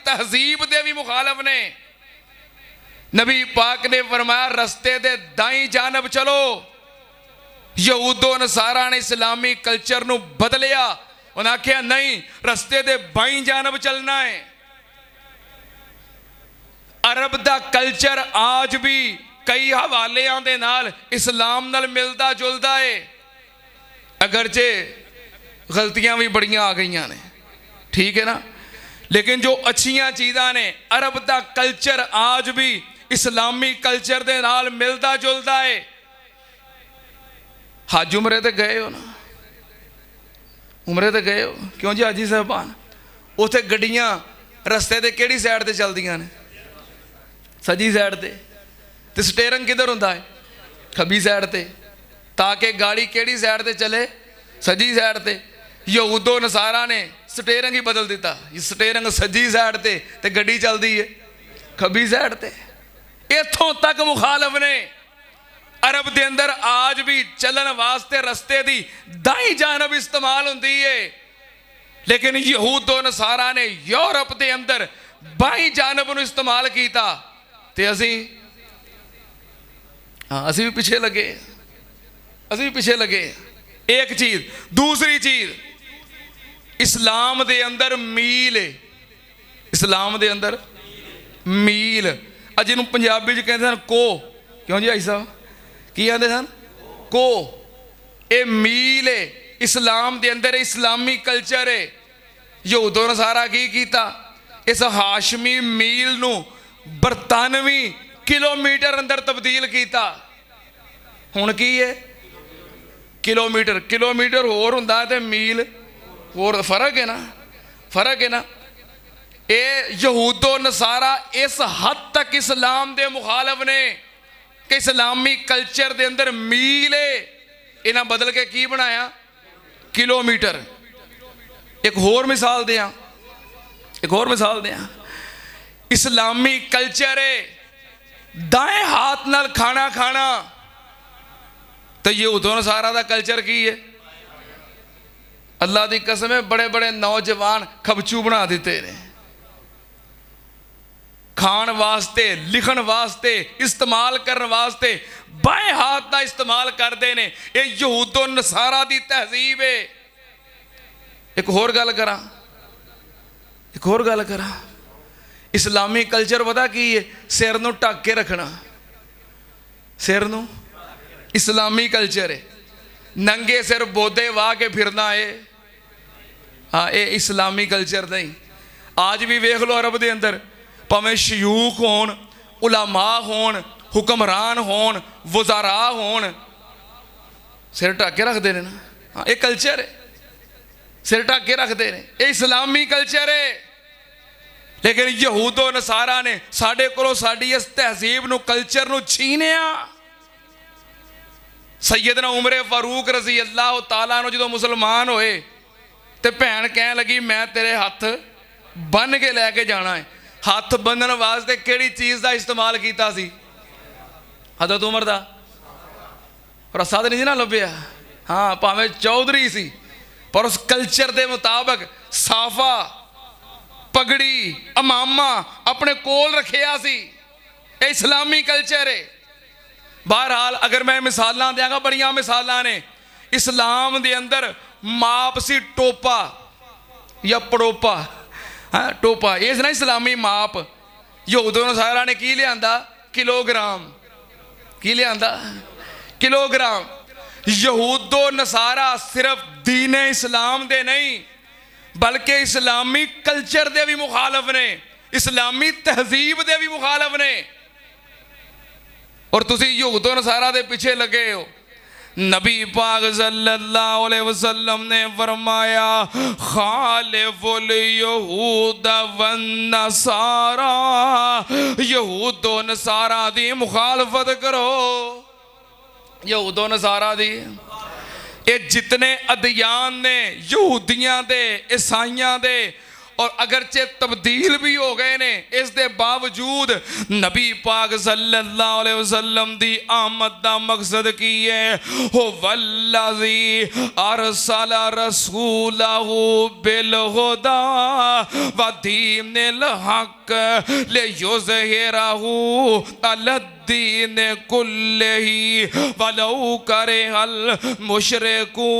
तहजीब दे भी मुखालफ ने। नबी पाक ने फरमाया रस्ते दे दाई जानब चलो। यहूदो नसारा ने इस्लामी कल्चर नू बदलिया, उन्हें आख्या नहीं रस्ते दे बाई जानब चलना है। अरब दा कल्चर आज भी कई हवालियां दे नाल इस्लाम नाल मिलदा जुलदा है, अगरचे गलतियां भी बड़ियां आ गई ने, ठीक है ना, लेकिन जो अच्छियां चीज़ां ने अरब दा कल्चर आज भी इस्लामी कल्चर दे नाल मिलदा जुलदा है। हज उमरे ते गए हो ना, उमरे ते गए हो क्यों जी हाजी साहबान? उत्थे गड्डियां रस्ते ते केड़ी साइड ते चलदियां ने? सजी साइड ते स्टेयरिंग किधर हुंदा है? खब्बी साइड ते, ताकि गाड़ी केड़ी साइड ते चले? सजी साइड ते। यहूदो नसारा ने स्टेयरिंग ही बदल दिता, स्टेयरिंग सजी साइड ते गड्डी चलती है खब्बी साइड ते। इथों तक मुखालफ ने। अरब दे अंदर आज भी चलन वास्ते रस्ते दी दाई जानब इस्तेमाल हुंदी है, लेकिन यहूदो नसारा ने यूरोप दे अंदर बाई जानब नूं इस्तेमाल कीता ते असी भी पिछे लगे, असी भी पिछे लगे। एक चीज। दूसरी चीज, इस्लाम दे अंदर मील है, इस्लाम दे अंदर मील, जिन्होंने पंजाबी च कहते हैं को, क्यों जी आई साहब की आते सन? को। ये मील है इस्लाम दे अंदर, इस्लामी कल्चर है। यहूदो नसारा की कीता? इस हाशमी मील नू 92 किलोमीटर अंदर तब्दील किया। हुण की है? किलोमीटर। किलोमीटर होर हुंदा ते मील होर, फर्क है ना, फर्क है ना। ये यहूदो नसारा इस हद तक इस्लाम दे मुखालफ ने कि इस्लामी कल्चर दे अंदर मील है, इन्हां बदल के की बनाया? किलोमीटर। एक होर मिसाल दें, एक होर मिसाल दें। इस्लामी कल्चर है दाएं हाथ नाल खाना खाना, तो यहूदो नसारा दा कल्चर की है? अल्लाह दी कसम है बड़े बड़े नौजवान खबचू बना दिते ने, खान वास्ते, लिखन वास्ते, इस्तेमाल करने वास्ते बाएं हाथ का इस्तेमाल करते हैं। ये यहूदो नसारा दी तहजीब है। एक होर गल करा, एक होर गल करा। इस्लामी कल्चर पता की है? सिर नूं ढक के रखना, सिर नूं। इस्लामी कल्चर है नंगे सिर बोधे वाह के फिरना है। हाँ, ये इस्लामी कल्चर नहीं। आज भी वेख लो अरब दे अंदर भावें शयूख होन, उलमा होन, हुक्मरान होन, वज़ारा होन, सिर ढक के रखते हैं ना। हाँ, ये कल्चर है, सिर ढक के रखते हैं, ये इस्लामी कल्चर है। लेकिन यहूदो नसारा ने साडे कोलों साडी इस तहजीब नूं, कल्चर नूं छीनिया। सैयदना उमर फारूक रजी अल्लाह ताला नो जो मुसलमान होए तो भैन कह लगी मैं तेरे हथ बन के लैके जाना है। हथ बन्नन वास्ते किहड़ी चीज़ का इस्तेमाल किया सी? हजरत उमर दा रस्सा तो नहीं ना लभ्या। हाँ, भावें चौधरी सी पर उस कल्चर के मुताबिक साफा, पगड़ी, अमामा अपने कोल रखिया सी। ये इस्लामी कल्चर है। बहरहाल अगर मैं मिसालां देंगा, बड़ियां मिसालां ने। इस्लाम दे अंदर माप सी टोपा या पड़ोपा। हाँ, टोपा ये ना इस्लामी माप। यहूदो नसारा ने की लियांदा? किलोग्राम। की लियांदा? किलोग्राम। यहूदो नसारा सिर्फ दीन इस्लाम दे नहीं बल्कि इस्लामी कल्चर दे भी मुखालफ ने, इस्लामी तहजीब दे भी मुखालफ ने। और तुसी यहूदो नसारा दे पीछे लगे हो। नबी पाक सल्लल्लाहु अलैहि वसल्लम ने फरमाया खालिफुल यहूद वन नसारा, यहूदो नसारा दी मुखालफत करो। यहूदो नसारा दी ये जितने अदियान ने, यहूदियां दे, ईसाइयां दे, और अगरचे तब्दील भी हो गए ने, इस दे बावजूद नबी पाक सल्लल्लाहु अलैहि वसल्लम दी आमद दा मकसद की है, हो वल्लज़ी अरसल रसूलहु बिल हुदा व दीनिल हक लियुज़हिरहु अलद्दीन कुल्लिही वलौ करिहल मुशरिकून।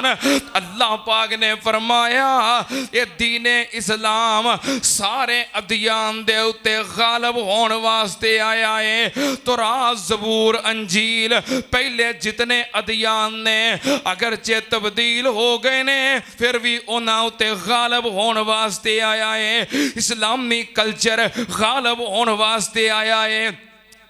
अल्लाह पाक ने फरमाया ये दीन इस्लाम सारे अदियान दे उत्ते गालिब होने वास्ते आया है। तौरात ज़बूर अंजील पहले जितने अदियान ने अगरचे तब्दील हो गए ने फिर भी उन्हां उत्ते गालिब होने वास्ते आया है। इस्लामी कल्चर गालिब होने वास्ते आया है।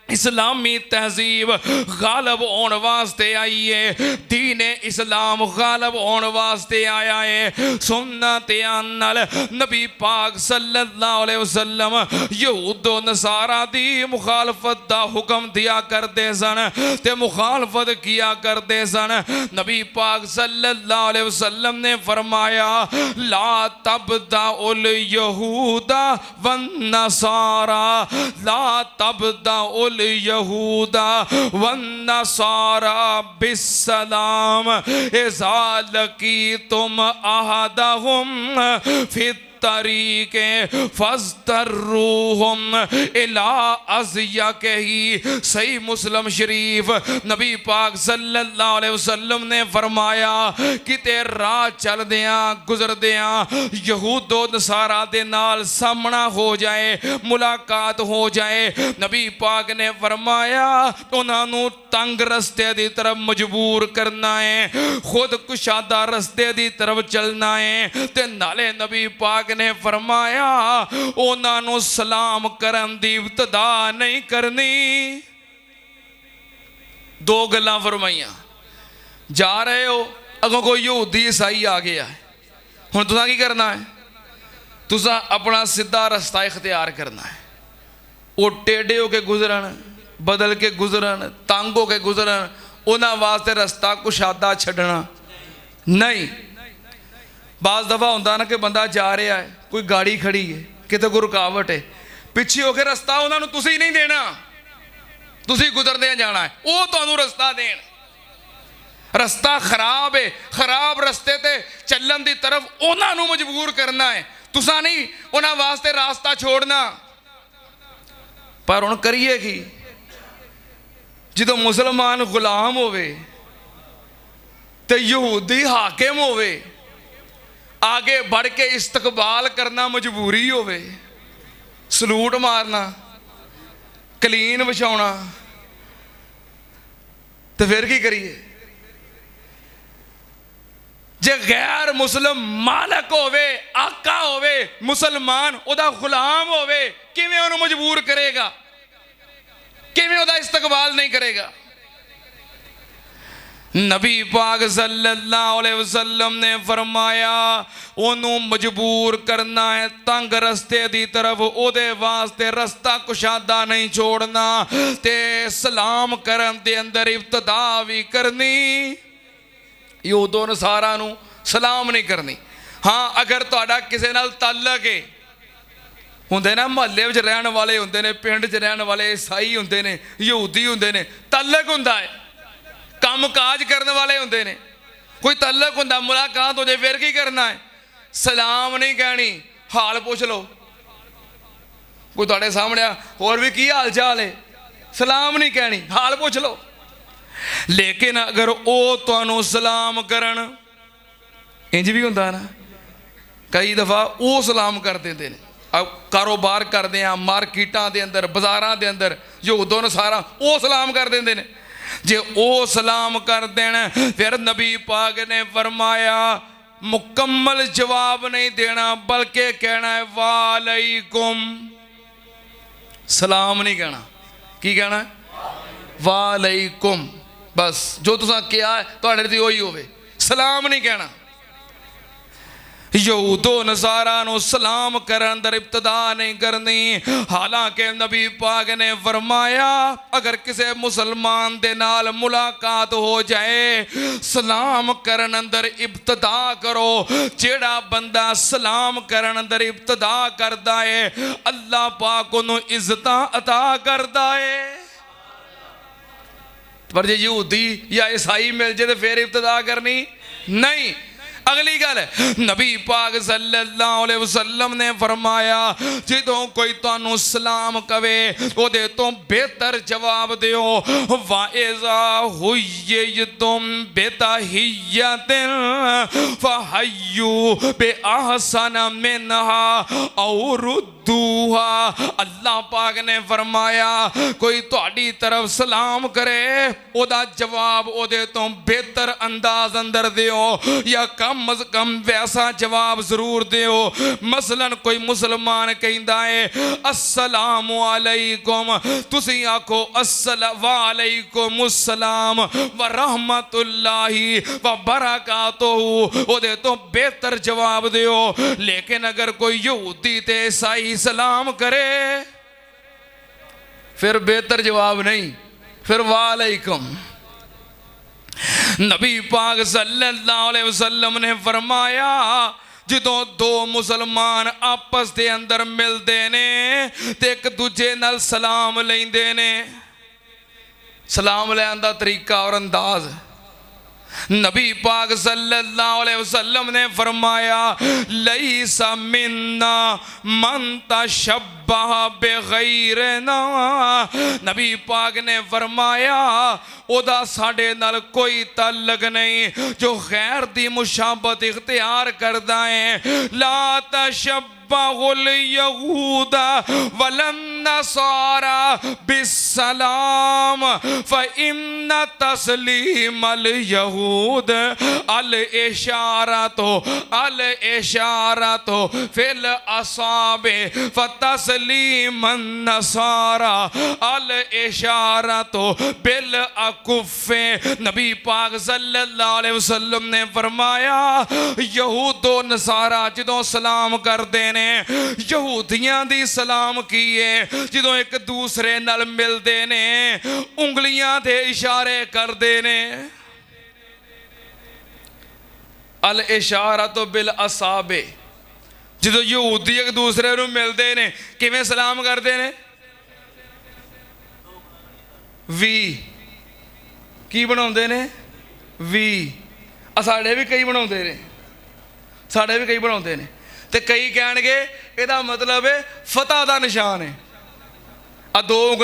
इस्लामी तहजीब गालिब होने वास्ते आई है। दीन इस्लाम गालिब होने वास्ते आया है। सुन्नत अन्नल नबी पाक सल्लल्लाहु अलैहि वसल्लम यहूद नसारा दी मुखालफत दा हुक्म दिया करते सन ते मुखालफत किया करते सन। नबी पाक सल्लल्लाहु अलैहि वसल्लम ने फरमाया ला तबदाउल यहूदा वन नसारा, ला तबदाउल यहूदा वन्नसारा बिस्सलाम इज़ा लकीतुम अहदहुम फित तरीके फस्तर्रूहुम इला अज़यकही। सही मुस्लिम शरीफ नबी पाक सल्लल्लाहु अलैहि वसल्लम ने फरमाया कि ते राह चलदियां गुजरदियां यहूदो नसारा दे नाल सामना हो जाए, मुलाकात हो जाए। नबी पाक ने फरमाया उन्होंने तंग रस्ते की तरफ मजबूर करना है, खुद कुशादा रस्ते की तरफ चलना है। ते नाले नबी पाक ने फरमाया उन्होंने सलाम करन दी इब्तिदा नहीं करनी। दो गल्लां फरमाइयां, जा रहे हो अगों कोई यहूदी ईसाई आ गया है, हुण तुसां की करना है? तुसां अपना सीधा रस्ता इख्तियार करना है। वो टेढ़े होके गुजरन, बदल के गुजरन, तंग होके गुजरन, उन्हां वास्ते रस्ता कुशादा छड्डना नहीं। बाज़ दफ़ा होंदा ना कि बंदा जा रहा है, कोई गाड़ी खड़ी है, किते कोई रुकावट है, पिछे होके रस्ता उन्होंने तुसी नहीं देना, तुसी गुजरदे जाना है, वो तुहानू रस्ता देन। रस्ता खराब है, खराब रस्ते ते चलन की तरफ उन्होंने मजबूर करना है, तुसा नहीं उन्होंने वास्ते रास्ता छोड़ना। पर हुण करिए की, जो मुसलमान गुलाम होवे ते यहूदी हाकिम होवे, आगे बढ़ के इस्तकबाल करना मजबूरी होवे, सलूट मारना, कलीन विछाउणा, तो फिर की करिए? जे गैर मुस्लिम मालक होवे, आका होवे, मुसलमान उदा गुलाम होवे, किवें उन्हें मजबूर करेगा, किवें उदा इस्तकबाल नहीं करेगा? नबी पाक सल्लल्लाहु अलैहि वसल्लम ने फरमाया ओनू मजबूर करना है तंग रस्ते दी तरफ, ओदे वास्ते रस्ता कुशादा नहीं छोड़ना, ते सलाम करन दे अंदर इब्तिदा भी करनी, यहूदो नसारा नू सलाम नहीं करनी। हाँ, अगर तुहाडा किसे नाल ताल्लुक है, हुंदे ना महल्ले विच रहन वाले हुंदे ने, पिंड च रहन वाले ईसाई हुंदे ने, यहूदी हुंदे ने, ताल्लुक हुंदा है, काम काज करने वाले होंगे ने, कोई तल्लक होंदा, मुलाकात हो जाए, फिर की करना है? सलाम नहीं कहनी, हाल पूछ लो। कोई तुहाडे सामने होर भी की हाल चाल है, सलाम नहीं कहनी, हाल पूछ लो। लेकिन अगर वो तुहानू सलाम करन, इंज भी होंदा ना, कई दफ़ा वो सलाम कर देंदे ने, कारोबार करदे आ मार्केटां दे अंदर, बाजारां दे अंदर, यहूदो नसारा वो सलाम कर देंदे ने। जे ओ सलाम कर देना, फिर नबी पाक ने फरमाया मुकम्मल जवाब नहीं देना, बल्कि कहना है वालेकुम, सलाम नहीं कहना। की कहना है? वालेकुम। बस जो तुसा किया है तुहाडे ते ओही होवे, सलाम नहीं कहना। ਯਹੂਦੋ ਨਸਾਰਾ ਨੂੰ ਸਲਾਮ ਕਰਨ ਅੰਦਰ ਇਬਤਦਾ ਨਹੀਂ ਕਰਨੀ। ਹਾਲਾਂਕਿ ਨਬੀ ਪਾਕ ਨੇ ਫਰਮਾਇਆ ਅਗਰ ਕਿਸੇ ਮੁਸਲਮਾਨ ਦੇ ਨਾਲ ਮੁਲਾਕਾਤ ਹੋ ਜਾਏ ਸਲਾਮ ਕਰਨ ਅੰਦਰ ਇਬਤਦਾ ਕਰੋ। ਜਿਹੜਾ ਬੰਦਾ ਸਲਾਮ ਕਰਨ ਅੰਦਰ ਇਬਤਦਾ ਕਰਦਾ ਹੈ ਅੱਲਾਹ ਪਾਕ ਉਹਨੂੰ ਇੱਜ਼ਤਾਂ ਅਤਾ ਕਰਦਾ ਹੈ। ਪਰ ਜੇ ਯਹੂਦੀ ਜਾਂ ਈਸਾਈ ਮਿਲ ਜੇ ਤੇ ਫਿਰ ਇਬਤਦਾ ਕਰਨੀ ਨਹੀਂ। ਅਗਲੀ ਗੱਲ ਨਬੀ ਪਾਕ ਸੱਲੱਲਾਹੁ ਅਲੈਹਿ ਵਸੱਲਮ ਨੇ ਫਰਮਾਇਆ ਜਦੋਂ ਕੋਈ ਤੁਹਾਨੂੰ ਸਲਾਮ ਕਵੇ ਉਹਦੇ ਤੋਂ ਬਿਹਤਰ ਜਵਾਬ ਦਿਓ। ਵਾਇਜ਼ਾ ਹੁਯਿਯਤੁਮ ਬਿਤਹਿਯਤਿਨ ਫਹਯੂ ਬਿਅਹਸਨ ਮਿਨਹਾ ਔ ਰੁद्दूहा। अल्लाह पाक ने फरमाया कोई तुहाडी तरफ सलाम करे ओदा जवाब ओदे तो बेहतर अंदाज अंदर दियो या कम अज कम वैसा जवाब जरूर दियो। मसलन कोई मुसलमान कहंदा है अस्सलामु अलैकुम तुसी आखो वालैकुमुस्सलाम व रहमतुल्लाहि व बरकातुहू ओदे तो बेहतर जवाब दियो। लेकिन अगर कोई यहूदी ते ईसाई सलाम करे फिर बेहतर जवाब नहीं, फिर वालेकुम। नबी पाक सल्लल्लाहु अलैहि वसल्लम ने फरमाया ਜਦੋਂ ਦੋ ਮੁਸਲਮਾਨ ਆਪਸ ਦੇ ਅੰਦਰ ਮਿਲਦੇ ਨੇ ਤੇ ਇੱਕ ਦੂਜੇ ਨਾਲ ਸਲਾਮ ਲੈਂਦੇ ਨੇ। ਸਲਾਮ ਲੈਣ ਦਾ ਤਰੀਕਾ ਔਰ ਅੰਦਾਜ਼ नबी पाक सल्लल्लाहु अलैहि वसल्लम ने फरमाया लैसा मिन्ना मन तशब्बह बिगैरना। नबी पाक ने फरमाया ओदा साडे नाल कोई ताल्लुक नहीं जो गैर दी मुशाबत इख्तियार करदा है। ला तशब्बहुल यहूदा वलन नसारा बिस्सलाम फइन्ना तस्लीमल यहूद अल इशारतो फिल असाबे फतस्लीमन नसारा अल इशारतो बिल अकुफे। नबी पाक सल्लल्लाहु अलैहि वसल्लम ने फरमाया यहूदो नसारा जदों सलाम करते ने यहूदियां दी सलाम की है जदों एक दूसरे नाल मिलते ने उंगलियां दे इशारे करते ने। अल इशारतो बिल असाबे जदों यहूदी एक दूसरे नूं मिलते ने किवें सलाम करते ने वी की बनाउंदे ने वी। साडे भी कई बनाउंदे ने साडे भी कई बनाउंदे ने ते कई कहणगे इहदा मतलब है फतह दा निशान है। आ दो